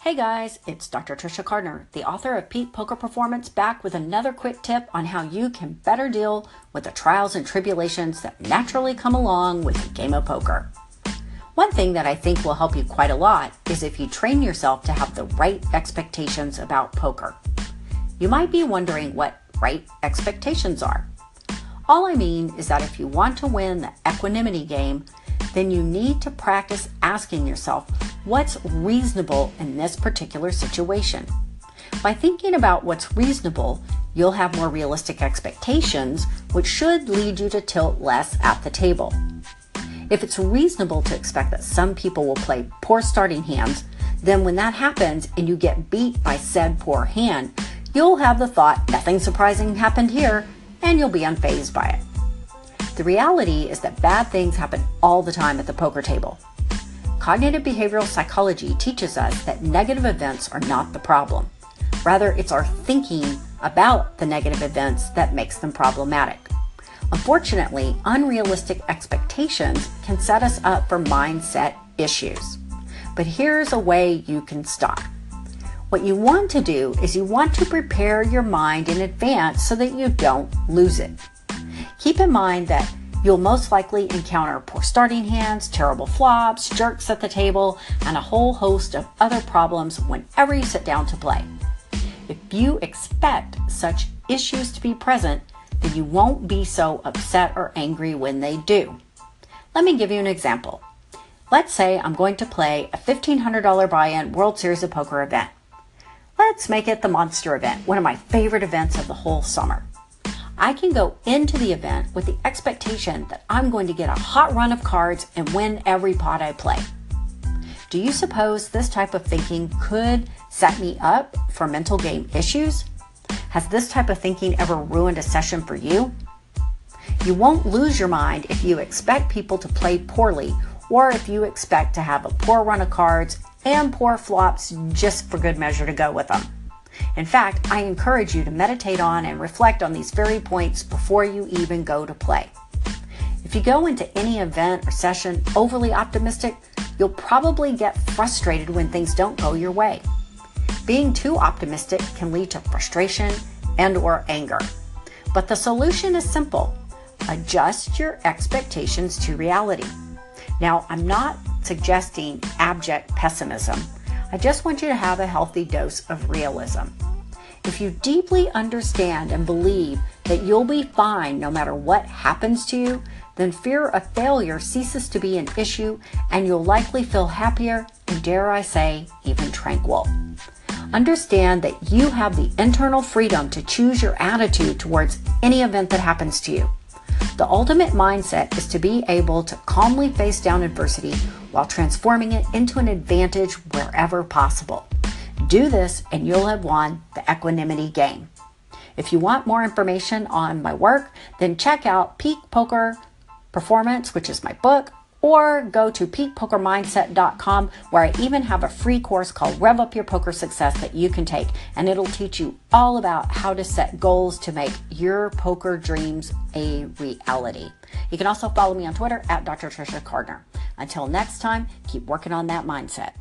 Hey guys, it's Dr. Trisha Cardner, the author of Peak Poker Performance, back with another quick tip on how you can better deal with the trials and tribulations that naturally come along with the game of poker. One thing that I think will help you quite a lot is if you train yourself to have the right expectations about poker. You might be wondering what right expectations are. All I mean is that if you want to win the equanimity game, then you need to practice asking yourself what's reasonable in this particular situation. By thinking about what's reasonable, you'll have more realistic expectations, which should lead you to tilt less at the table. If it's reasonable to expect that some people will play poor starting hands, then when that happens and you get beat by said poor hand, you'll have the thought, nothing surprising happened here, and you'll be unfazed by it. The reality is that bad things happen all the time at the poker table. Cognitive behavioral psychology teaches us that negative events are not the problem. Rather, it's our thinking about the negative events that makes them problematic. Unfortunately, unrealistic expectations can set us up for mindset issues. But here's a way you can stop. What you want to do is you want to prepare your mind in advance so that you don't lose it. Keep in mind that you'll most likely encounter poor starting hands, terrible flops, jerks at the table, and a whole host of other problems whenever you sit down to play. If you expect such issues to be present, then you won't be so upset or angry when they do. Let me give you an example. Let's say I'm going to play a $1,500 buy-in World Series of Poker event. Let's make it the Monster event, one of my favorite events of the whole summer. I can go into the event with the expectation that I'm going to get a hot run of cards and win every pot I play. Do you suppose this type of thinking could set me up for mental game issues? Has this type of thinking ever ruined a session for you? You won't lose your mind if you expect people to play poorly or if you expect to have a poor run of cards and poor flops just for good measure to go with them. In fact, I encourage you to meditate on and reflect on these very points before you even go to play. If you go into any event or session overly optimistic, you'll probably get frustrated when things don't go your way. Being too optimistic can lead to frustration and/or anger. But the solution is simple. Adjust your expectations to reality. Now, I'm not suggesting abject pessimism. I just want you to have a healthy dose of realism. If you deeply understand and believe that you'll be fine no matter what happens to you, then fear of failure ceases to be an issue and you'll likely feel happier and, dare I say, even tranquil. Understand that you have the internal freedom to choose your attitude towards any event that happens to you. The ultimate mindset is to be able to calmly face down adversity while transforming it into an advantage wherever possible. Do this and you'll have won the equanimity game. If you want more information on my work, then check out Peak Poker Performance, which is my book, or go to peakpokermindset.com, where I even have a free course called Rev Up Your Poker Success that you can take, and it'll teach you all about how to set goals to make your poker dreams a reality. You can also follow me on Twitter at Dr. Trisha Cardner. Until next time, keep working on that mindset.